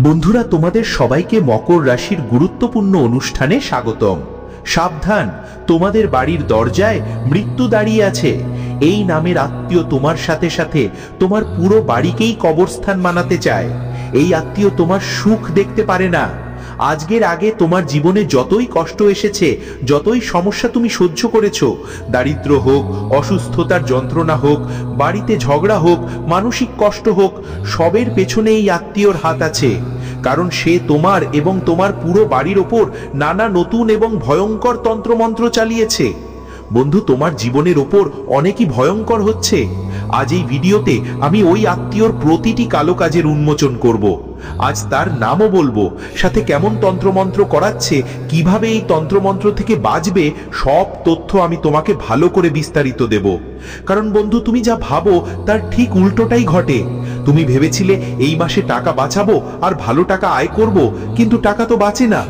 বন্ধুরা, তোমাদের সবাইকে মকর রাশির গুরুত্বপূর্ণ অনুষ্ঠানে স্বাগতম। সাবধান, তোমাদের বাড়ির দরজায় মৃত্যু দাঁড়িয়ে আছে। এই নামের আত্মীয় তোমার সাথে সাথে তোমার পুরো বাড়িকেই কবরস্থান বানাতে চায়। এই আত্মীয় তোমার সুখ দেখতে পারে না। আজকের আগে তোমার জীবনে যতই কষ্ট এসেছে, যতই সমস্যা তুমি সহ্য করেছো, দারিদ্র হোক, অসুস্থতার যন্ত্রণা হোক, বাড়িতে ঝগড়া হোক, মানসিক কষ্ট হোক, সবের পেছনে এই আত্মীয়র হাত আছে। কারণ সে তোমার এবং তোমার পুরো বাড়ির ওপর নানা নতুন এবং ভয়ঙ্কর তন্ত্রমন্ত্র চালিয়েছে। বন্ধু, তোমার জীবনের ওপর অনেকই ভয়ঙ্কর হচ্ছে। আজ এই ভিডিওতে আমি ওই আত্মীয়র প্রতিটি কালো কাজের উন্মোচন করব। আজ তার নামও বলবো, সাথে কেমন তন্ত্রমন্ত্র করাচ্ছে, কিভাবে এই তন্ত্রমন্ত্র থেকে বাঁচবে, সব তথ্য আমি তোমাকে ভালো করে বিস্তারিত দেব। কারণ বন্ধু, তুমি যা ভাবো তার ঠিক উল্টোটাই ঘটে। তুমি ভেবেছিলে এই মাসে টাকা বাঁচাবো আর ভালো টাকা আয় করব, কিন্তু টাকা তো বাঁচে না,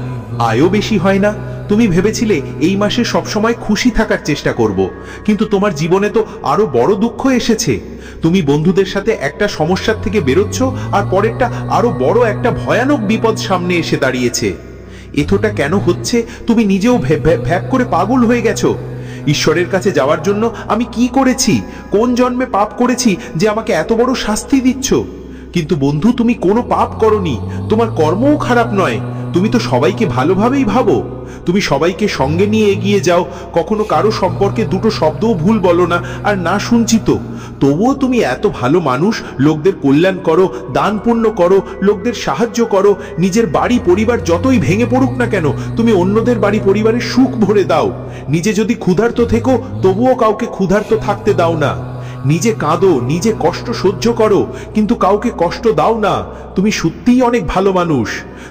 আয়ও বেশি হয় না। তুমি ভেবেছিলে এই মাসে সবসময় খুশি থাকার চেষ্টা করব, কিন্তু তোমার জীবনে তো আরো বড় দুঃখ এসেছে। তুমি বন্ধুদের সাথে একটা সমস্যার থেকে বেরোচ্ছ আর পরেরটা আরো বড় একটা ভয়ানক বিপদ সামনে এসে দাঁড়িয়েছে। এতটা কেন হচ্ছে তুমি নিজেও ভ্যাপ করে পাগল হয়ে গেছো। ঈশ্বরের কাছে যাওয়ার জন্য আমি কি করেছি, কোন জন্মে পাপ করেছি যে আমাকে এত বড় শাস্তি দিচ্ছ? কিন্তু বন্ধু, তুমি কোনো পাপ করনি, তোমার কর্মও খারাপ নয়। তুমি তো সবাইকে ভালোভাবেই ভাবো, তুমি সবাইকে সঙ্গে নিয়ে এগিয়ে যাও, কখনো কারো সম্পর্কে দুটো শব্দও ভুল বলো না, আর না শুনছি তো। তবুও তুমি এত ভালো মানুষ, লোকদের কল্যাণ করো, দান পুণ্য করো, লোকদের সাহায্য করো। নিজের বাড়ি পরিবার যতই ভেঙে পড়ুক না কেন, তুমি অন্যদের বাড়ি পরিবারের সুখ ভরে দাও। নিজে যদি ক্ষুধার্ত থেকো, তবুও কাউকে ক্ষুধার্ত থাকতে দাও না। নিজে কাঁদো, নিজে কষ্ট সহ্য করো, কিন্তু কাউকে কষ্ট দাও না। তুমি সত্যিই অনেক ভালো মানুষ।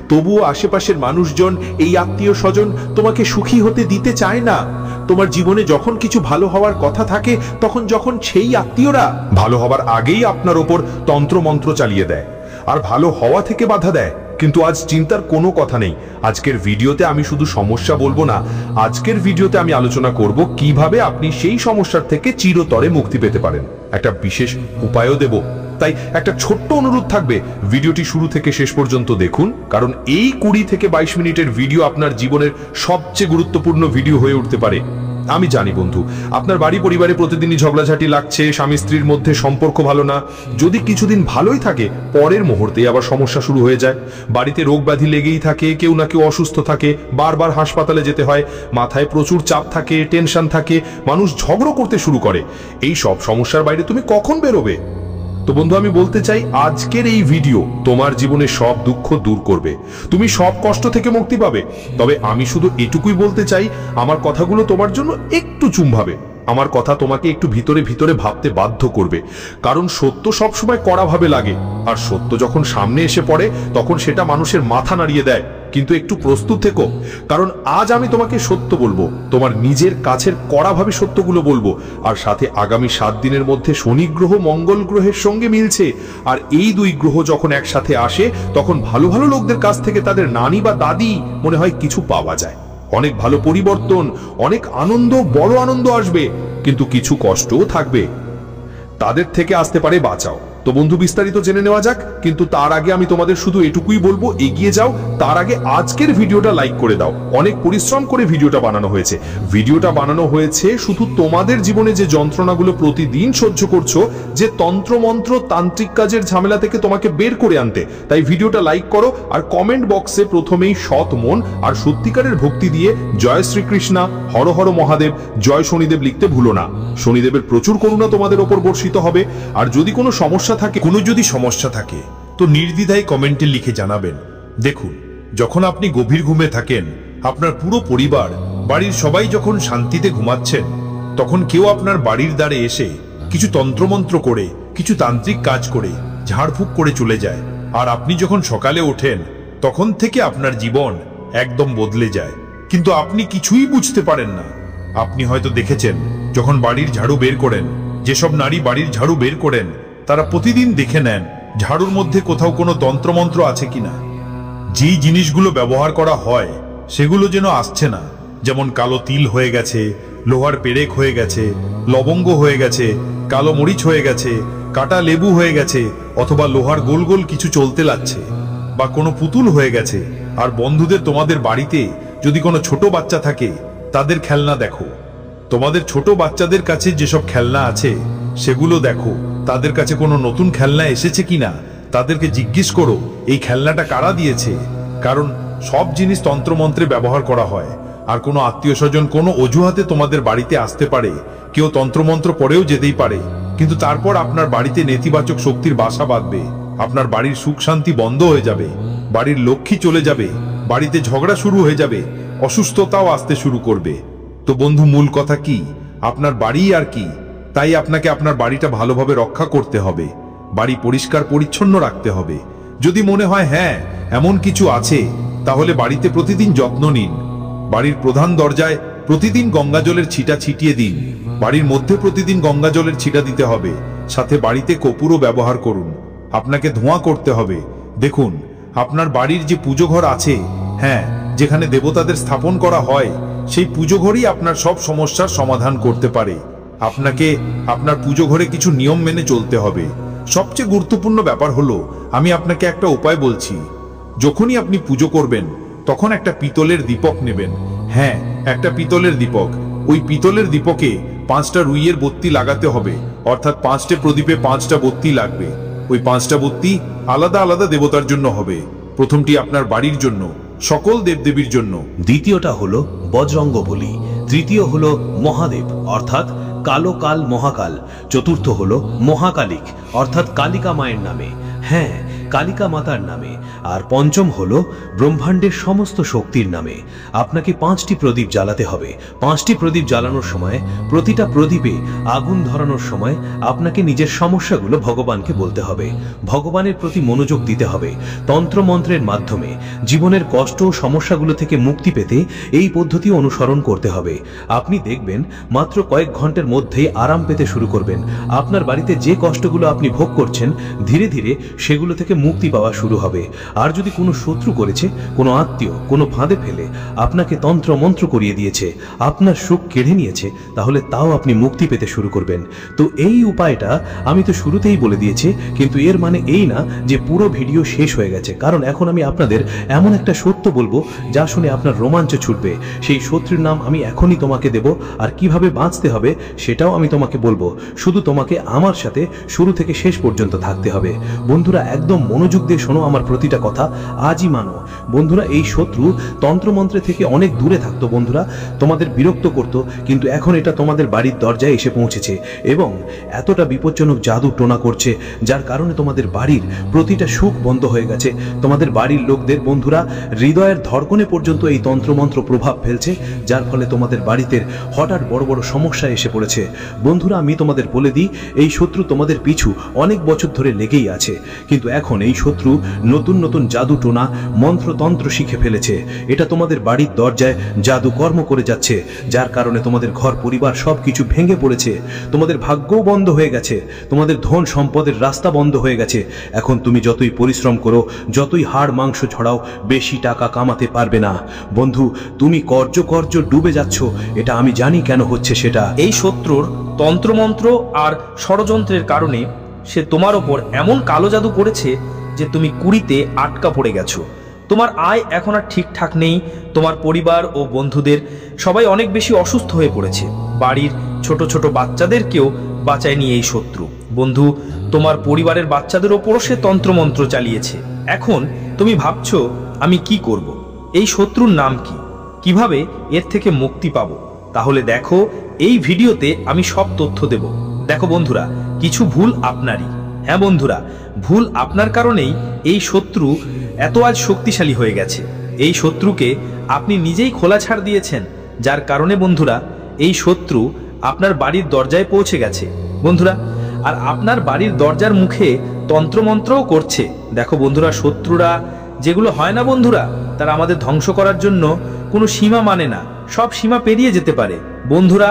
তবুও আশেপাশের মানুষজন, এই আত্মীয় স্বজন তোমাকে সুখী হতে দিতে চায় না। তোমার জীবনে যখন কিছু ভালো হওয়ার কথা থাকে, যখন সেই আত্মীয়রা ভালো হবার আগেই আপনার ওপর তন্ত্রমন্ত্র চালিয়ে দেয় আর ভালো হওয়া থেকে বাধা দেয়। কিন্তু আজ চিন্তার কোনো কথা নেই। আজকের ভিডিওতে আমি শুধু সমস্যা বলবো না, আজকের ভিডিওতে আমি আলোচনা করব কিভাবে আপনি সেই সমস্যার থেকে চিরতরে মুক্তি পেতে পারেন। একটা বিশেষ উপায়ও দেব। তাই একটা ছোট্ট অনুরোধ থাকবে, ভিডিওটি শুরু থেকে শেষ পর্যন্ত দেখুন, কারণ এই 20 থেকে 22 মিনিটের ভিডিও আপনার জীবনের সবচেয়ে গুরুত্বপূর্ণ ভিডিও হয়ে উঠতে পারে। আমি জানি বন্ধু, আপনার বাড়ি পরিবারে প্রতিদিনই ঝগড়াঝাটি লাগছে, স্বামী স্ত্রীর মধ্যে সম্পর্ক ভালো না। যদি কিছুদিন ভালোই থাকে, পরের মুহূর্তেই আবার সমস্যা শুরু হয়ে যায়। বাড়িতে রোগ ব্যাধি লেগেই থাকে, কেউ না কেউ অসুস্থ থাকে, বারবার হাসপাতালে যেতে হয়, মাথায় প্রচুর চাপ থাকে, টেনশন থাকে, মানুষ ঝগড়া করতে শুরু করে। এই সব সমস্যার বাইরে তুমি কখন বেরোবে? তো বন্ধু, আমি বলতে চাই, আজকের এই ভিডিও তোমার জীবনে সব দুঃখ দূর করবে, তুমি সব কষ্ট থেকে মুক্তি পাবে। তবে আমি শুধু এটুকুই বলতে চাই, আমার কথাগুলো তোমার জন্য একটু চুম্বাবে, আমার কথা তোমাকে একটু ভিতরে ভিতরে ভাবতে বাধ্য করবে। কারণ সত্য সবসময় কড়াভাবে লাগে, আর সত্য যখন সামনে এসে পড়ে তখন সেটা মানুষের মাথা নাড়িয়ে দেয়। কিন্তু একটু প্রস্তুত থেকো, কারণ আজ আমি তোমাকে সত্য বলবো, তোমার নিজের কাছের কড়াভাবে সত্যগুলো বলবো। আর সাথে আগামী 7 দিনের মধ্যে শনি গ্রহ মঙ্গল গ্রহের সঙ্গে মিলছে, আর এই দুই গ্রহ যখন একসাথে আসে, তখন ভালো ভালো লোকদের কাছ থেকে তাদের নানি বা দাদি মনে হয় কিছু পাওয়া যায়। অনেক ভালো পরিবর্তন, অনেক আনন্দ, বড় আনন্দ আসবে, কিন্তু কিছু কষ্টও থাকবে। তাদের থেকে আসতে পারে বাঁচাও। তো বন্ধু, বিস্তারিত জেনে নেওয়া যাক, কিন্তু তার আগে আমি তোমাদের শুধু এটুকুই বলবো, এগিয়ে যাও। তার আগে আজকের ভিডিওটা লাইক করে দাও। অনেক পরিশ্রম করে ভিডিওটা বানানো হয়েছে। ভিডিওটা বানানো হয়েছে শুধু তোমাদের জীবনে যে যন্ত্রণাগুলো প্রতিদিন সহ্য করছো, যে তন্ত্রমন্ত্র তান্ত্রিক কাজের ঝামেলা থেকে তোমাকে বের করে আনতে। তাই ভিডিওটা লাইক করো, আর কমেন্ট বক্সে প্রথমেই সৎ মন আর সত্যিকারের ভক্তি দিয়ে জয় শ্রীকৃষ্ণা, হর হর মহাদেব, জয় শনিদেব লিখতে ভুলো না। শনিদেবের প্রচুর করুণা তোমাদের ওপর বর্ষিত হবে। আর যদি কোনো সমস্যা থাকে, তো নির্দ্বিধায় কমেন্টে লিখে জানাবেন। দেখুন, যখন আপনি গভীর ঘুমে থাকেন, আপনার পুরো পরিবার, বাড়ির সবাই যখন শান্তিতে ঘুমাচ্ছেন, তখন কেউ আপনার বাড়ির দ্বারে এসে কিছু তন্ত্রমন্ত্র করে, কিছু তান্ত্রিক কাজ করে, ঝাড়ফুঁক করে চলে যায়। আর আপনি যখন সকালে ওঠেন, তখন থেকে আপনার জীবন একদম বদলে যায়, কিন্তু আপনি কিছুই বুঝতে পারেন না। আপনি হয়তো দেখেছেন, যখন বাড়ির ঝাড়ু বের করেন, যেসব নারী বাড়ির ঝাড়ু বের করেন, তারা প্রতিদিন দেখে নেন ঝাড়ুর মধ্যে কোথাও কোনো তন্ত্রমন্ত্র আছে কিনা। যেই জিনিসগুলো ব্যবহার করা হয় সেগুলো যেন আসছে না, যেমন কালো তিল হয়ে গেছে, লোহার পেরেক হয়ে গেছে, লবঙ্গ হয়ে গেছে, কালো মরিচ হয়ে গেছে, কাটা লেবু হয়ে গেছে, অথবা লোহার গোল গোল কিছু চলতে লাগছে। বা কোনো পুতুল হয়ে গেছে। আর বন্ধুদের, তোমাদের বাড়িতে যদি কোনো ছোট বাচ্চা থাকে তাদের খেলনা দেখো। তোমাদের ছোট বাচ্চাদের কাছে যেসব খেলনা আছে সেগুলো দেখো, তাদের কাছে কোনো নতুন খেলনা এসেছে কিনা তাদেরকে জিজ্ঞেস করো এই খেলনাটা কারা দিয়েছে। কারণ সব জিনিস তন্ত্রমন্ত্রে ব্যবহার করা হয়। আর কোনো আত্মীয় স্বজন কোনো অজুহাতে তোমাদের বাড়িতে আসতে পারে, কেউ তন্ত্রমন্ত্র পরেও যেতেই পারে, কিন্তু তারপর আপনার বাড়িতে নেতিবাচক শক্তির বাসা বাঁধবে। আপনার বাড়ির সুখ শান্তি বন্ধ হয়ে যাবে, বাড়ির লক্ষ্মী চলে যাবে, বাড়িতে ঝগড়া শুরু হয়ে যাবে, অসুস্থতাও আসতে শুরু করবে। তো বন্ধু, মূল কথা কি? আপনার বাড়ি আর কি। তাই আপনাকে আপনার বাড়িটা ভালোভাবে রক্ষা করতে হবে, বাড়ি পরিষ্কার পরিচ্ছন্ন রাখতে হবে। যদি মনে হয় হ্যাঁ এমন কিছু আছে, তাহলে বাড়িতে প্রতিদিন যত্ন নিন। বাড়ির প্রধান দরজায় প্রতিদিন গঙ্গা জলের ছিটা ছিটিয়ে দিন। বাড়ির মধ্যে প্রতিদিন গঙ্গা জলের ছিটা দিতে হবে, সাথে বাড়িতে কর্পূরও ব্যবহার করুন। আপনাকে ধোঁয়া করতে হবে। দেখুন, আপনার বাড়ির যে পুজো ঘর আছে, হ্যাঁ, যেখানে দেবতাদের স্থাপন করা হয়, সেই পুজো ঘরই আপনার সব সমস্যার সমাধান করতে পারে। আপনাকে আপনার পুজো ঘরে কিছু নিয়ম মেনে চলতে হবে। সবচেয়ে গুরুত্বপূর্ণ ব্যাপার হলো, আমি আপনাকে একটা উপায় বলছি। যখনই আপনি পুজো করবেন তখন একটা পিতলের দীপক নেবেন। হ্যাঁ, একটা পিতলের দীপক। ওই পিতলের দীপকে 5টা রুইয়ের বত্তি লাগাতে হবে, অর্থাৎ 5টে প্রদীপে 5টা বত্তি লাগবে। ওই 5টা বত্তি আলাদা আলাদা দেবতার জন্য হবে। প্রথমটি আপনার বাড়ির জন্য, সকল দেবদেবীর জন্য। দ্বিতীয়টা হলো বজরঙ্গবলী। তৃতীয় হলো মহাদেব অর্থাৎ কালো কাল মহাকাল। চতুর্থ হলো মহাকালিক অর্থাৎ কালিকা মায়ের নামে, হ্যাঁ, কালিকা মাতার নামে। আর পঞ্চম হলো ব্রহ্মাণ্ডের সমস্ত শক্তির নামে। আপনাকে 5টি প্রদীপ জ্বালাতে হবে। 5টি প্রদীপ জ্বালানোর সময়, প্রতিটা প্রদীপে আগুন ধরানোর সময় আপনাকে নিজের সমস্যাগুলো ভগবানকে বলতে হবে। ভগবানের প্রতি মনোযোগ দিতে হবে। তন্ত্রমন্ত্রের মাধ্যমে জীবনের কষ্ট ও সমস্যাগুলো থেকে মুক্তি পেতে এই পদ্ধতি অনুসরণ করতে হবে। আপনি দেখবেন মাত্র কয়েক ঘন্টার মধ্যেই আরাম পেতে শুরু করবেন। আপনার বাড়িতে যে কষ্টগুলো আপনি ভোগ করছেন, ধীরে ধীরে সেগুলো থেকে মুক্তি পাওয়া শুরু হবে। আর যদি কোনো শত্রু করেছে, কোনো আত্মীয় কোনো ফাঁদে ফেলে আপনাকে তন্ত্র মন্ত্র করিয়ে দিয়েছে, আপনার সুখ কেড়ে নিয়েছে, তাহলে তাও আপনি মুক্তি পেতে শুরু করবেন। তো এই উপায়টা আমি তো শুরুতেই বলে দিয়েছি, কিন্তু এর মানে এই না যে পুরো ভিডিও শেষ হয়ে গেছে। কারণ এখন আমি আপনাদের এমন একটা সত্য বলবো যা শুনে আপনার রোমাঞ্চ ছুটবে। সেই শত্রুর নাম আমি এখনই তোমাকে দেব, আর কিভাবে বাঁচতে হবে সেটাও আমি তোমাকে বলবো। শুধু তোমাকে আমার সাথে শুরু থেকে শেষ পর্যন্ত থাকতে হবে। বন্ধুরা, একদম মনোযোগ দিয়ে শোনো আমার প্রতিটা কথা, আজই মানো। বন্ধুরা, এই শত্রু তন্ত্রমন্ত্রে থেকে অনেক দূরে থাকতো বন্ধুরা, তোমাদের বিরক্ত করত, কিন্তু এখন এটা তোমাদের বাড়ির দরজায় এসে পৌঁছেছে এবং এতটা বিপজ্জনক জাদু টোনা করছে, যার কারণে তোমাদের বাড়ির প্রতিটা সুখ বন্ধ হয়ে গেছে। তোমাদের বাড়ির লোকদের বন্ধুরা হৃদয়ের ধড়কনে পর্যন্ত এই তন্ত্রমন্ত্র প্রভাব ফেলছে, যার ফলে তোমাদের বাড়িতে হঠাৎ বড় বড় সমস্যা এসে পড়েছে। বন্ধুরা, আমি তোমাদের বলে দিই, এই শত্রু তোমাদের পিছু অনেক বছর ধরে লেগেই আছে, কিন্তু এখন এই শত্রু নতুন নতুন জাদু টোনা মন্ত্রতন্ত্র শিখে ফেলেছে। এটা তোমাদের বাড়ির দরজায় জাদু কর্ম করে যাচ্ছে, যার কারণে তোমাদের ঘর পরিবার সবকিছু ভেঙে পড়েছে। তোমাদের ভাগ্যও বন্ধ হয়ে গেছে, তোমাদের ধন সম্পদের রাস্তা বন্ধ হয়ে গেছে। এখন তুমি যতই পরিশ্রম করো, যতই হাড় মাংস ছড়াও, বেশি টাকা কামাতে পারবে না। বন্ধু, তুমি কর্য ডুবে যাচ্ছ, এটা আমি জানি কেন হচ্ছে সেটা। এই শত্রুর তন্ত্রমন্ত্র আর ষড়যন্ত্রের কারণে সে তোমার ওপর এমন কালো জাদু করেছে যে তুমি কুড়িতে আটকা পড়ে গেছো। তোমার আয় এখন আর ঠিকঠাক নেই, তোমার পরিবার ও বন্ধুদের সবাই অনেক বেশি অসুস্থ হয়ে পড়েছে, বাড়ির ছোট ছোট বাচ্চাদেরকেও বাঁচায়নি এই শত্রু। বন্ধু, তোমার পরিবারের বাচ্চাদের ওপরও সে তন্ত্রমন্ত্র চালিয়েছে। এখন তুমি ভাবছো আমি কি করব, এই শত্রুর নাম কি, কিভাবে এর থেকে মুক্তি পাবো? তাহলে দেখো, এই ভিডিওতে আমি সব তথ্য দেব। দেখো বন্ধুরা, কিছু ভুল আপনারই। হ্যাঁ বন্ধুরা, ভুল আপনার কারণেই এই শত্রু এত আজ শক্তিশালী হয়ে গেছে। এই শত্রুকে আপনি নিজেই খোলা ছাড় দিয়েছেন, যার কারণে বন্ধুরা এই শত্রু আপনার বাড়ির দরজায় পৌঁছে গেছে বন্ধুরা। আর আপনার বাড়ির দরজার মুখে তন্ত্রমন্ত্রও করছে। দেখো বন্ধুরা, শত্রুরা যেগুলো হয় না বন্ধুরা, তারা আমাদের ধ্বংস করার জন্য কোনো সীমা মানে না, সব সীমা পেরিয়ে যেতে পারে বন্ধুরা।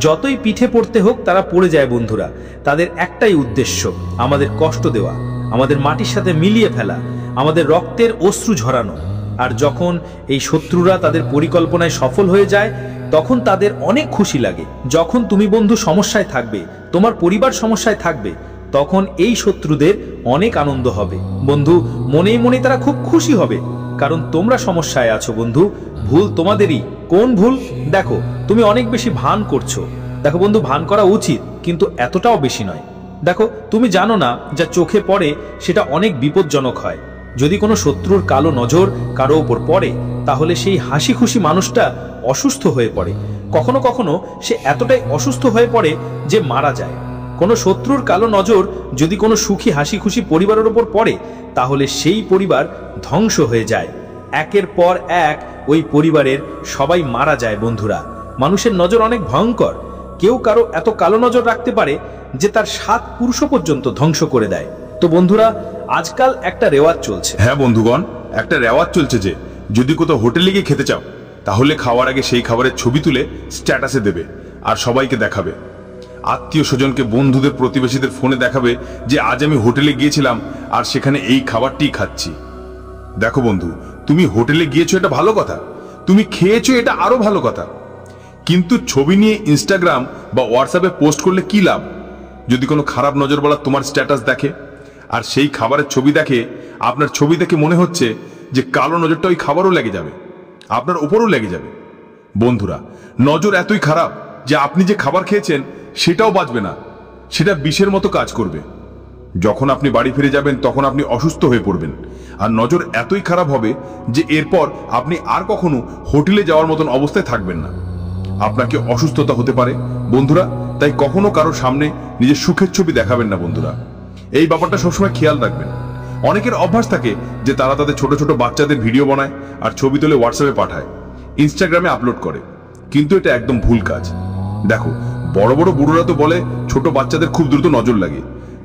যতই পিঠে পড়তে হোক তারা পড়ে যায় বন্ধুরা। তাদের একটাই উদ্দেশ্য, আমাদের কষ্ট দেওয়া, আমাদের মাটির সাথে মিলিয়ে ফেলা, আমাদের রক্তের অশ্রু ঝরানো। আর যখন এই শত্রুরা তাদের পরিকল্পনায় সফল হয়ে যায়, তখন তাদের অনেক খুশি লাগে। যখন তুমি বন্ধু সমস্যায় থাকবে, তোমার পরিবার সমস্যায় থাকবে, তখন এই শত্রুদের অনেক আনন্দ হবে বন্ধু। মনেই মনে তারা খুব খুশি হবে, কারণ তোমরা সমস্যায় আছো বন্ধু। ভুল তোমাদেরই। কোন ভুল? দেখো, তুমি অনেক বেশি ভান করছো। দেখো বন্ধু, ভান করা উচিত, কিন্তু এতটাও বেশি নয়। দেখো, তুমি জানো না যা চোখে পড়ে সেটা অনেক বিপজ্জনক হয়। যদি কোনো শত্রুর কালো নজর কারো উপর পড়ে, তাহলে সেই হাসি খুশি মানুষটা অসুস্থ হয়ে পড়ে। কখনো কখনো সে এতটাই অসুস্থ হয়ে পড়ে যে মারা যায়। কোনো শত্রুর কালো নজর যদি কোনো সুখী হাসি খুশি পরিবারের উপর পড়ে, তাহলে সেই পরিবার ধ্বংস হয়ে যায়। একের পর এক ওই পরিবারের সবাই মারা যায় বন্ধুরা। মানুষের নজর অনেক ভয়ঙ্কর। কেউ কারো এত কালো নজর রাখতে পারে যে তার 7 পুরুষ পর্যন্ত ধ্বংস করে দেয়। তো বন্ধুরা, আজকাল একটা রেওয়াজ চলছে। হ্যাঁ বন্ধুগণ, একটা রেওয়াজ চলছে যে যদি কোথাও হোটেলে গিয়ে খেতে চাও, তাহলে খাওয়ার আগে সেই খাবারের ছবি তুলে স্ট্যাটাসে দেবে আর সবাইকে দেখাবে। আত্মীয় স্বজনকে, বন্ধুদের, প্রতিবেশীদের ফোনে দেখাবে যে আজ আমি হোটেলে গিয়েছিলাম আর সেখানে এই খাবারটি খাচ্ছি। দেখো বন্ধু, তুমি হোটেলে গিয়েছো এটা ভালো কথা, তুমি খেয়েছো এটা আরো ভালো কথা, কিন্তু ছবি নিয়ে ইনস্টাগ্রাম বা হোয়াটসঅ্যাপে পোস্ট করলে কি লাভ? যদি কোনো খারাপ নজর বলা তোমার স্ট্যাটাস দেখে আর সেই খাবারের ছবি দেখে, আপনার ছবি দেখে মনে হচ্ছে যে কালো নজরটা ওই খাবারও লেগে যাবে, আপনার উপরও লেগে যাবে। বন্ধুরা, নজর এতই খারাপ যে আপনি যে খাবার খেয়েছেন সেটাও বাঁচবে না, সেটা বিষের মতো কাজ করবে। যখন আপনি বাড়ি ফিরে যাবেন তখন আপনি অসুস্থ হয়ে পড়বেন, আর নজর এতই খারাপ হবে যে এরপর আপনি আর কখনো হোটেলে যাওয়ার মতন অবস্থায় থাকবেন না। আপনাকে অসুস্থতা হতে পারে বন্ধুরা। তাই কখনো কারোর সামনে নিজের সুখের ছবি দেখাবেন না বন্ধুরা। এই ব্যাপারটা সবসময় খেয়াল রাখবেন। অনেকের অভ্যাস থাকে যে তারা তাদের ছোট ছোট বাচ্চাদের ভিডিও বানায় আর ছবি তুলে হোয়াটসঅ্যাপে পাঠায়, ইনস্টাগ্রামে আপলোড করে, কিন্তু এটা একদম ভুল কাজ। দেখো, বড় বড় বুড়োরা তো বলে ছোট বাচ্চাদের খুব দ্রুত নজর লাগে,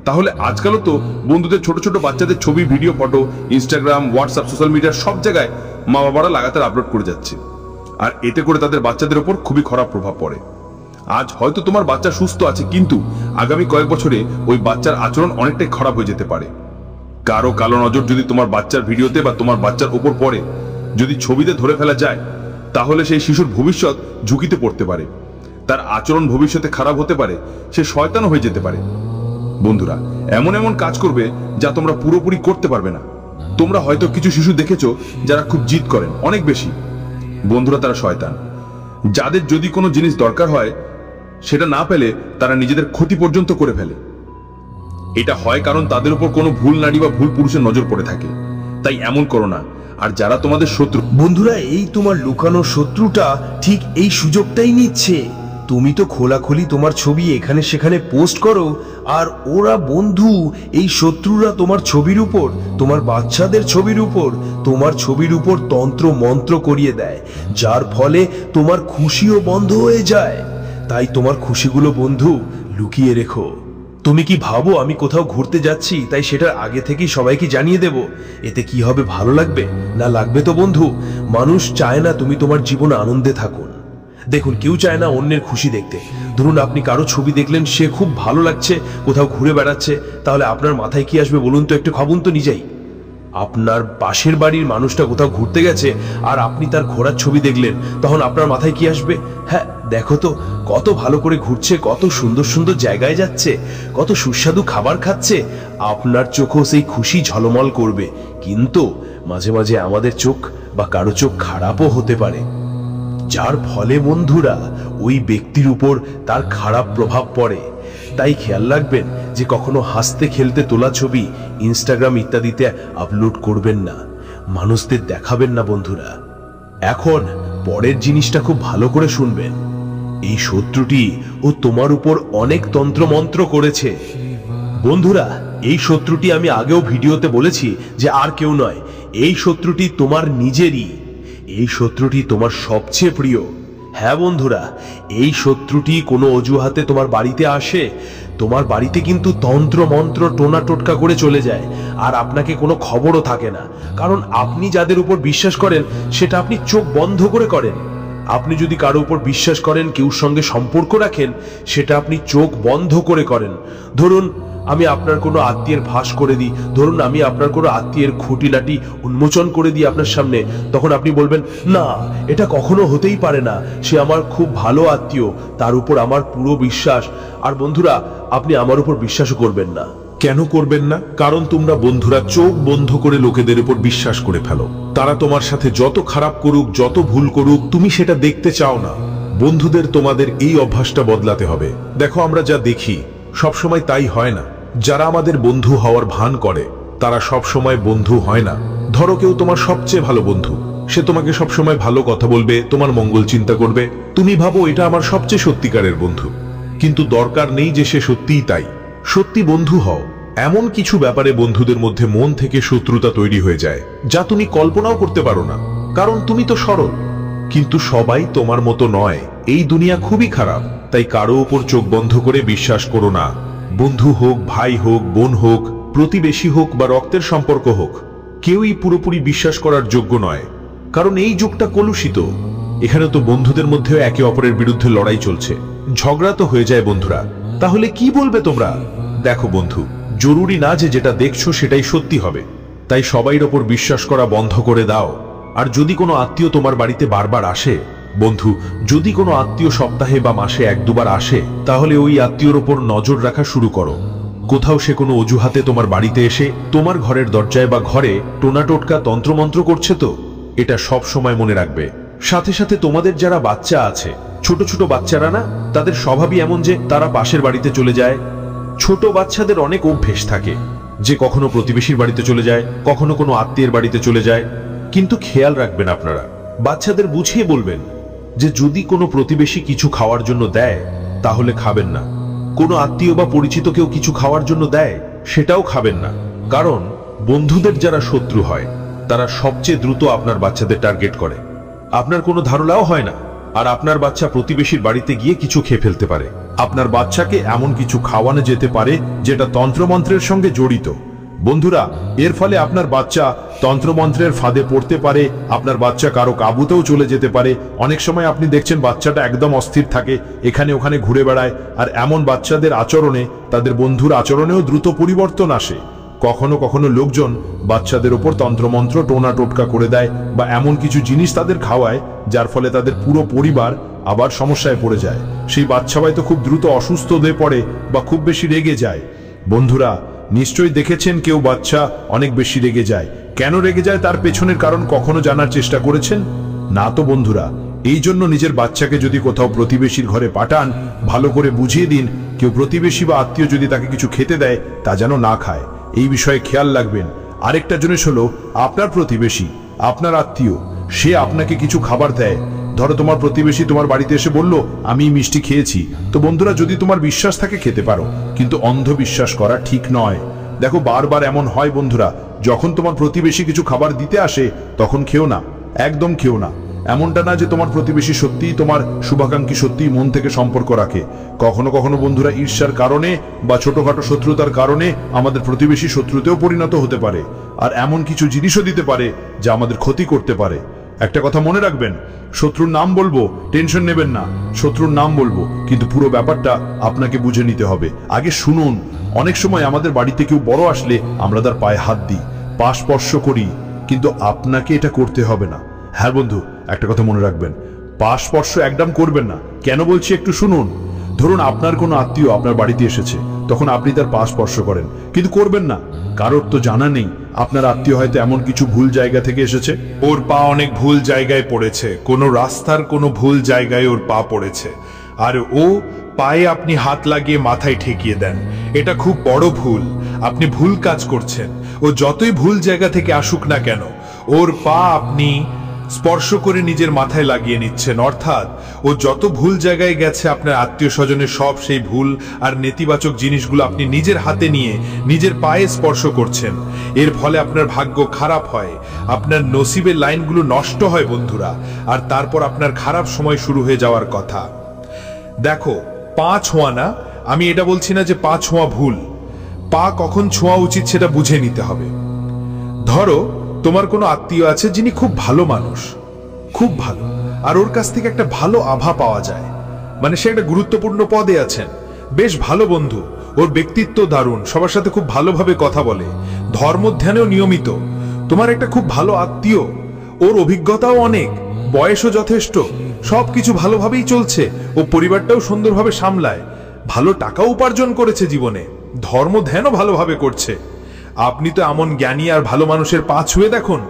তাহলে আজকালও তো বন্ধুদের ছোট ছোট বাচ্চাদের ছবি, video, photo Instagram, WhatsApp, social media সব জায়গায় মা বাবারা লাগাতার আপলোড করে যাচ্ছে, আর এতে করে তাদের বাচ্চাদের উপর খুবই খারাপ প্রভাব পড়ে। আজ হয়তো তোমার বাচ্চা সুস্থ আছে, কিন্তু আগামী কয়েক বছরে ওই বাচ্চার আচরণ অনেকটাই খারাপ হয়ে যেতে পারে। কারো কালো নজর যদি তোমার বাচ্চার ভিডিওতে বা তোমার বাচ্চার উপর পড়ে, যদি ছবিতে ধরে ফেলা যায়, তাহলে সেই শিশুর ভবিষ্যৎ ঝুঁকিতে পড়তে পারে, তার আচরণ ভবিষ্যতে খারাপ হতে পারে, সে শয়তান হয়ে যেতে পারে। বন্ধুরা, এমন এমন কাজ করবে যা তোমরা পুরোপুরি করতে পারবে না। তোমরা হয়তো কিছু শিশু দেখেছো যারা খুব জিদ করেন অনেক বেশি। বন্ধুরা, তারা শয়তান। যাদের যদি কোনো জিনিস দরকার হয় সেটা না পেলে তারা নিজেদের ক্ষতি পর্যন্ত করে ফেলে। এটা হয় কারণ তাদের উপর কোনো ভুল নারী বা ভুল পুরুষের নজর পড়ে থাকে। তাই এমন করো না। আর যারা তোমাদের শত্রু, বন্ধুরা, এই তোমার লুকানো শত্রুটা ঠিক এই সুযোগটাই নিচ্ছে। তুমি তো খোলাখুলি তোমার ছবি এখানে সেখানে পোস্ট করো, আর ওরা বন্ধু, এই শত্রুরা তোমার ছবির উপর, তোমার বাচ্চাদের ছবির উপর, তোমার ছবির উপর তন্ত্র মন্ত্র করিয়ে দেয়, যার ফলে তোমার খুশিও বন্ধ হয়ে যায়। তাই তোমার খুশিগুলো বন্ধু লুকিয়ে রেখো। তুমি কি ভাবো আমি কোথাও ঘুরতে যাচ্ছি তাই সেটার আগে থেকেই সবাইকে জানিয়ে দেব? এতে কি হবে? ভালো লাগবে না? লাগবে তো বন্ধু। মানুষ চায় না তুমি তোমার জীবনে আনন্দে থাকুন। দেখুন, কেউ চায় না অন্যের খুশি দেখতে। ধরুন আপনি কারো ছবি দেখলেন, সে খুব ভালো লাগছে, কোথাও ঘুরে বেড়াচ্ছে, তাহলে আপনার মাথায় কি আসবে বলুন তো? একটু ভাবুন তো নিজেই। আপনার পাশের বাড়ির মানুষটা কোথাও ঘুরতে গেছে আর আপনি তার ঘোরার ছবি দেখলেন, তখন আপনার মাথায় কি আসবে? হ্যাঁ, দেখো তো কত ভালো করে ঘুরছে, কত সুন্দর সুন্দর জায়গায় যাচ্ছে, কত সুস্বাদু খাবার খাচ্ছে। আপনার চোখও সেই খুশি ঝলমল করবে। কিন্তু মাঝে মাঝে আমাদের চোখ বা কারো চোখ খারাপও হতে পারে, যার ফলে বন্ধুরা ওই ব্যক্তির উপর তার খারাপ প্রভাব পড়ে। তাই খেয়াল রাখবেন যে কখনো হাসতে খেলতে তোলা ছবি ইনস্টাগ্রাম ইত্যাদিতে আপলোড করবেন না, মানুষদের দেখাবেন না বন্ধুরা। এখন পরের জিনিসটা খুব ভালো করে শুনবেন। এই শত্রুটি ও তোমার উপর অনেক তন্ত্রমন্ত্র করেছে বন্ধুরা। এই শত্রুটি আমি আগেও ভিডিওতে বলেছি যে আর কেউ নয়, এই শত্রুটি তোমার নিজেরই। এই শত্রুটি তোমার সবচেয়ে প্রিয়। হ্যাঁ বন্ধুরা, এই শত্রুটি কোনো অজুহাতে তোমার বাড়িতে আসে, তোমার বাড়িতে কিন্তু তন্ত্র মন্ত্র টোনা টোটকা করে চলে যায়, আর আপনাকে কোনো খবরও থাকে না। কারণ আপনি যাদের উপর বিশ্বাস করেন সেটা আপনি চোখ বন্ধ করে করেন। আপনি যদি কারো উপর বিশ্বাস করেন, কেউর সঙ্গে সম্পর্ক রাখেন, সেটা আপনি চোখ বন্ধ করে করেন। ধরুন আমি আপনার কোনো আত্মীয়ের ফাঁস করে দিই, ধরুন আমি আপনার কোনো আত্মীয়ের খুঁটিনাটি উন্মোচন করে দিই আপনার সামনে, তখন আপনি বলবেন না, এটা কখনো হতেই পারে না, সে আমার খুব ভালো আত্মীয়, তার উপর আমার পুরো বিশ্বাস। আর বন্ধুরা, আপনি আমার উপর বিশ্বাসও করবেন না। কেন করবেন না? কারণ তোমরা বন্ধুরা চোখ বন্ধ করে লোকেদের উপর বিশ্বাস করে ফেলো। তারা তোমার সাথে যত খারাপ করুক, যত ভুল করুক, তুমি সেটা দেখতে চাও না। বন্ধুদের তোমাদের এই অভ্যাসটা বদলাতে হবে। দেখো, আমরা যা দেখি সবসময় তাই হয় না। যারা আমাদের বন্ধু হওয়ার ভান করে তারা সবসময় বন্ধু হয় না। ধরো কেউ তোমার সবচেয়ে ভালো বন্ধু, সে তোমাকে সবসময় ভালো কথা বলবে, তোমার মঙ্গল চিন্তা করবে, তুমি ভাবো এটা আমার সবচেয়ে সত্যিকারের বন্ধু, কিন্তু দরকার নেই যে সে সত্যিই তাই। সত্যি বন্ধু হও এমন কিছু ব্যাপারে বন্ধুদের মধ্যে মন থেকে শত্রুতা তৈরি হয়ে যায় যা তুমি কল্পনাও করতে পারো না, কারণ তুমি তো সরল। কিন্তু সবাই তোমার মতো নয়, এই দুনিয়া খুবই খারাপ, তাই কারো উপর চোখ বন্ধ করে বিশ্বাস করো না। বন্ধু হোক, ভাই হোক, বোন হোক, প্রতিবেশী হোক বা রক্তের সম্পর্ক হোক, কেউই পুরোপুরি বিশ্বাস করার যোগ্য নয়, কারণ এই যুগটা কলুষিত। এখানে তো বন্ধুদের মধ্যেও একে অপরের বিরুদ্ধে লড়াই চলছে, ঝগড়া তো হয়ে যায় বন্ধুরা। তাহলে কি বলবে তোমরা? দেখো বন্ধু, জরুরি না যে যেটা দেখছো সেটাই সত্যি হবে, তাই সবাইর ওপর বিশ্বাস করা বন্ধ করে দাও। আর যদি কোনো আত্মীয় তোমার বাড়িতে বারবার আসে, বন্ধু, যদি কোনো আত্মীয় সপ্তাহে বা মাসে 1-2 বার আসে, তাহলে ওই আত্মীয়র ওপর নজর রাখা শুরু করো। কোথাও সে কোনো অজুহাতে তোমার বাড়িতে এসে তোমার ঘরের দরজায় বা ঘরে টোনা টোটকা তন্ত্রমন্ত্র করছে তো, এটা সব সময় মনে রাখবে। সাথে সাথে তোমাদের যারা বাচ্চা আছে, ছোট ছোট বাচ্চারা না, তাদের স্বভাবই এমন যে তারা পাশের বাড়িতে চলে যায়। ছোট বাচ্চাদের অনেক অভ্যেস থাকে যে কখনো প্রতিবেশীর বাড়িতে চলে যায়, কখনো কোনো আত্মীয়ের বাড়িতে চলে যায়। কিন্তু খেয়াল রাখবেন আপনারা, বাচ্চাদের বুঝিয়ে বলবেন যে যদি কোনো প্রতিবেশী কিছু খাওয়ার জন্য দেয় তাহলে খাবেন না, কোনো আত্মীয় বা পরিচিত কেউ কিছু খাওয়ার জন্য দেয় সেটাও খাবেন না। কারণ বন্ধুদের যারা শত্রু হয় তারা সবচেয়ে দ্রুত আপনার বাচ্চাদের টার্গেট করে, আপনার কোনো ধারণাও হয় না, আর আপনার বাচ্চা প্রতিবেশীর বাড়িতে গিয়ে কিছু খেয়ে ফেলতে পারে। আপনার বাচ্চাকে এমন কিছু খাওয়ানো যেতে পারে যেটা তন্ত্রমন্ত্রের সঙ্গে জড়িত। বন্ধুরা, এর ফলে আপনার বাচ্চা তন্ত্রমন্ত্রের ফাঁদে পড়তে পারে, আপনার বাচ্চা কারো কাবুতেও চলে যেতে পারে। অনেক সময় আপনি দেখছেন বাচ্চাটা একদম অস্থির থাকে, এখানে ওখানে ঘুরে বেড়ায়, আর এমন বাচ্চাদের আচরণে, তাদের বন্ধুর আচরণেও দ্রুত পরিবর্তন আসে। কখনো কখনো লোকজন বাচ্চাদের ওপর তন্ত্রমন্ত্র টোনা টোটকা করে দেয় বা এমন কিছু জিনিস তাদের খাওয়ায় যার ফলে তাদের পুরো পরিবার আবার সমস্যায় পড়ে যায়। সেই বাচ্চা হয়তো খুব দ্রুত অসুস্থ হয়ে পড়ে বা খুব বেশি রেগে যায়। বন্ধুরা, নিশ্চয়ই দেখেছেন কেউ বাচ্চা অনেক বেশি রেগে যায়। কেন রেগে যায় তার পেছনের কারণ কখনো জানার চেষ্টা করেছেন? না তো বন্ধুরা, এই জন্য নিজের বাচ্চাকে যদি কোথাও প্রতিবেশীর ঘরে পাঠান, ভালো করে বুঝিয়ে দিন কেউ প্রতিবেশী বা আত্মীয় যদি তাকে কিছু খেতে দেয় তা যেন না খায়। এই বিষয়ে খেয়াল রাখবেন। আরেকটা জিনিস হলো, আপনার প্রতিবেশী, আপনার আত্মীয়, সে আপনাকে কিছু খাবার দেয়। ধরো তোমার প্রতিবেশী তোমার বাড়িতে এসে বলল আমি মিষ্টি খেয়েছি, তো বন্ধুরা যদি তোমার বিশ্বাস থাকে খেতে পারো, কিন্তু অন্ধবিশ্বাস করা ঠিক নয়। দেখো, বারবার এমন হয় বন্ধুরা, যখন তোমার প্রতিবেশী কিছু খাবার দিতে আসে তখন খেও না, একদম খেও না। এমনটা না যে তোমার প্রতিবেশী সত্যিই তোমার শুভাকাঙ্ক্ষী, সত্যিই মন থেকে সম্পর্ক রাখে। কখনো কখনো বন্ধুরা ঈর্ষার কারণে বা ছোটখাটো শত্রুতার কারণে আমাদের প্রতিবেশী শত্রুতেও পরিণত হতে পারে, আর এমন কিছু জিনিসও দিতে পারে যা আমাদের ক্ষতি করতে পারে। একটা কথা মনে রাখবেন, শত্রুর নাম বলবো, টেনশন নেবেন না, শত্রুর নাম বলবো, কিন্তু পুরো ব্যাপারটা আপনাকে বুঝে নিতে হবে। আগে শুনুন। অনেক সময় আমাদের বাড়িতে কেউ বড় আসলে আমরা তার পায়ে হাত দিই, পা স্পর্শ করি, কিন্তু আপনাকে এটা করতে হবে না। হ্যাঁ বন্ধু, একটা কথা মনে রাখবেন, পা স্পর্শ একদম করবেন না। কেন বলছি একটু শুনুন। ধরুন আপনার কোনো আত্মীয় আপনার বাড়িতে এসেছে, তখন আপনি তার পা স্পর্শ করেন, কিন্তু করবেন না। কারোর তো জানা নেই আপনার আত্মীয় হয়তো এমন কিছু ভুল জায়গা থেকে এসেছে, ওর পা অনেক ভুল জায়গায় পড়েছে, কোনো রাস্তার কোনো ভুল জায়গায় ওর পা পড়েছে, আর ও পায়ে আপনি হাত লাগিয়ে মাথায় ঠেকিয়ে দেন। এটা খুব বড় ভুল, আপনি ভুল কাজ করছেন। ও যতই ভুল জায়গা থেকে আসুক না কেন, ওর পা আপনি স্পর্শ করে নিজের মাথায় লাগিয়ে নিচ্ছেন। অর্থাৎ ও যত ভুল জায়গায় গেছে, আপনার আত্মীয় স্বজনের সব সেই ভুল আর নেতিবাচক জিনিসগুলো আপনি নিজের হাতে নিয়ে নিজের পায়ে স্পর্শ করছেন। এর ফলে আপনার ভাগ্য খারাপ হয়, আপনার নসিবের লাইনগুলো নষ্ট হয় বন্ধুরা, আর তারপর আপনার খারাপ সময় শুরু হয়ে যাওয়ার কথা। দেখো, পা ছোঁয়া না, আমি এটা বলছি না যে পা ছোঁয়া ভুল। পা কখন ছোঁয়া উচিত সেটা বুঝে নিতে হবে। ধরো তোমার কোনো আত্মীয় আছে যিনি খুব ভালো মানুষ, খুব ভালো, আর ওর কাছ থেকে একটা ভালো আভা পাওয়া যায়, মানে সে একটা গুরুত্বপূর্ণ পদে আছেন, বেশ ভালো বন্ধু, ও ওর ব্যক্তিত্ব দারুণ, সবার সাথে খুব ভালোভাবে কথা বলে, ধর্মধ্যানেও নিয়মিত, তোমার একটা খুব ভালো আত্মীয়, ওর অভিজ্ঞতাও অনেক, বয়সও যথেষ্ট, সবকিছু ভালোভাবেই চলছে, ও পরিবারটাও সুন্দরভাবে সামলায়, ভালো টাকা উপার্জন করেছে জীবনে, ধর্মধ্যানও ভালোভাবে করছে। আপনি তো এমন জ্ঞানী আর ভালো মানুষের পা ছুঁয়ে দেখুন,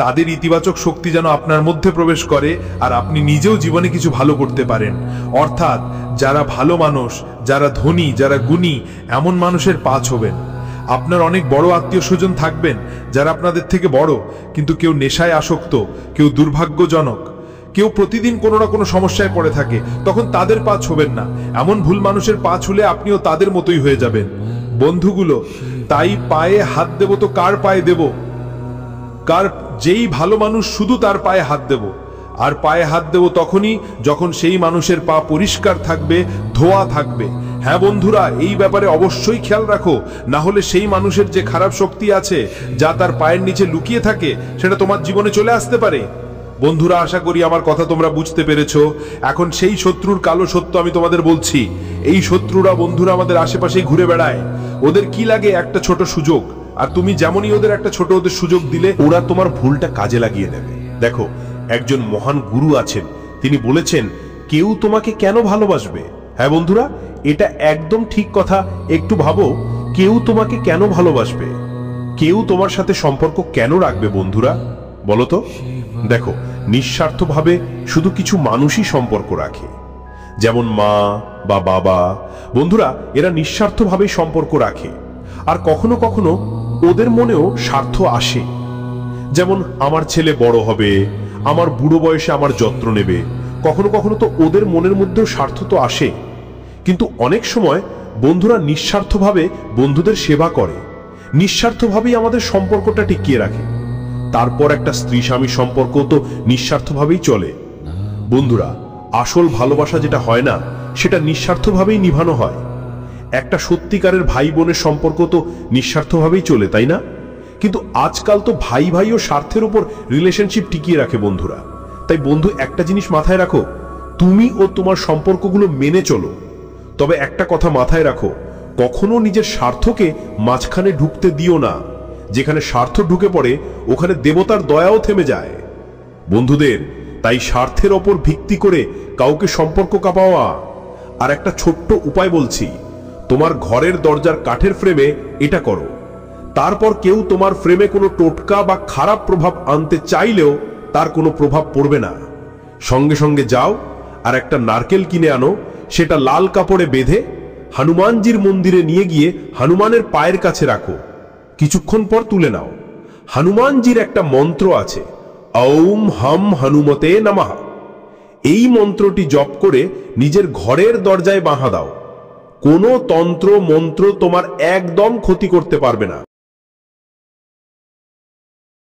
তাদের ইতিবাচক শক্তি যেন আপনার মধ্যে প্রবেশ করে আর আপনি নিজেও জীবনে কিছু ভালো করতে পারেন। অর্থাৎ যারা ভালো মানুষ, যারা ধনী, যারা গুণী, এমন মানুষের পা ছোবেন। আপনার অনেক বড় আত্মীয় স্বজন থাকবেন যারা আপনাদের থেকে বড়, কিন্তু কেউ নেশায় আসক্ত, কেউ দুর্ভাগ্যজনক, কেউ প্রতিদিন কোনো না কোনো সমস্যায় পড়ে থাকে, তখন তাদের পা ছোবেন না। এমন ভুল মানুষের পা ছুলে আপনিও তাদের মতোই হয়ে যাবেন। বন্ধুগুলো, তাই পায়ে হাত দেব তো কার পায়ে দেব? যেই ভালো মানুষ শুধু তার পায়ে হাত দেব। আর পায়ে হাত দেব তখনই যখন সেই মানুষের পা পরিষ্কার থাকবে, ধোয়া থাকবে। হ্যাঁ বন্ধুরা, এই ব্যাপারে অবশ্যই খেয়াল রাখো, না হলে সেই মানুষের যে খারাপ শক্তি আছে, যা তার পায়ের নিচে লুকিয়ে থাকে, সেটা তোমার জীবনে চলে আসতে পারে। বন্ধুরা, আশা করি আমার কথা তোমরা বুঝতে পেরেছো। এখন সেই শত্রুর কালো সত্য আমি তোমাদের বলছি। এই শত্রুরা বন্ধুরা আমাদের আশেপাশেই ঘুরে বেড়ায়। ওদের কি লাগে? একটা ছোট সুযোগ। আর তুমি যেমনই ওদের একটা ছোট সুযোগ দিলে, ওরা তোমার ভুলটা কাজে লাগিয়ে নেবে। দেখো, একজন মহান গুরু আছেন, তিনি বলেছেন, কেউ তোমাকে কেন ভালোবাসবে? হ্যাঁ বন্ধুরা, এটা একদম ঠিক কথা। একটু ভাবো, কেউ তোমাকে কেন ভালোবাসবে? কেউ তোমার সাথে সম্পর্ক কেন রাখবে বন্ধুরা? বলো তো। দেখো, নিঃস্বার্থভাবে শুধু কিছু মানুষই সম্পর্ক রাখে, যেমন মা বা বাবা। বন্ধুরা, এরা নিঃস্বার্থভাবেই সম্পর্ক রাখে। আর কখনো কখনো ওদের মনেও স্বার্থ আসে, যেমন আমার ছেলে বড় হবে, আমার বুড়ো বয়সে আমার যত্ন নেবে। কখনো কখনো তো ওদের মনের মধ্যেও স্বার্থ তো আসে। কিন্তু অনেক সময় বন্ধুরা নিঃস্বার্থভাবে বন্ধুদের সেবা করে, নিঃস্বার্থভাবেই আমাদের সম্পর্কটা টিকিয়ে রাখে। তারপর একটা স্ত্রী স্বামী সম্পর্ক তো নিঃস্বার্থভাবেই চলে। বন্ধুরা, আসল ভালোবাসা যেটা হয় না, সেটা নিঃস্বার্থভাবেই নিভানো হয়। একটা সত্যিকারের ভাই বোনের সম্পর্ক তো নিঃস্বার্থভাবেই চলে, তাই না? কিন্তু আজকাল তো ভাই ভাইও স্বার্থের উপর রিলেশনশিপ টিকিয়ে রাখে বন্ধুরা। তাই বন্ধু, একটা জিনিস মাথায় রাখো, তুমি ও তোমার সম্পর্কগুলো মেনে চলো। তবে একটা কথা মাথায় রাখো, কখনো নিজের স্বার্থকে মাঝখানে ঢুকতে দিও না। যেখানে স্বার্থ ঢুকে পড়ে, ওখানে দেবতার দয়াও থেমে যায়। বন্ধুদের, তাই স্বার্থের ওপর ভিত্তি করে কাউকে সম্পর্ক কাঁপাওয়া। আর একটা ছোট্ট উপায় বলছি, তোমার ঘরের দরজার কাঠের ফ্রেমে এটা করো। তারপর কেউ তোমার ফ্রেমে কোনো টোটকা বা খারাপ প্রভাব আনতে চাইলেও তার কোনো প্রভাব পড়বে না। সঙ্গে সঙ্গে যাও আর একটা নারকেল কিনে আনো, সেটা লাল কাপড়ে বেঁধে হনুমানজির মন্দিরে নিয়ে গিয়ে হনুমানের পায়ের কাছে রাখো। কিছুক্ষণ পর তুলে নাও। হনুমানজির একটা মন্ত্র আছে, ঔম হম হনুমতে নমঃ। এই মন্ত্রটি জপ করে নিজের ঘরের দরজায় বাঁধা দাও। কোনো তন্ত্র মন্ত্র তোমার একদম ক্ষতি করতে পারবে না।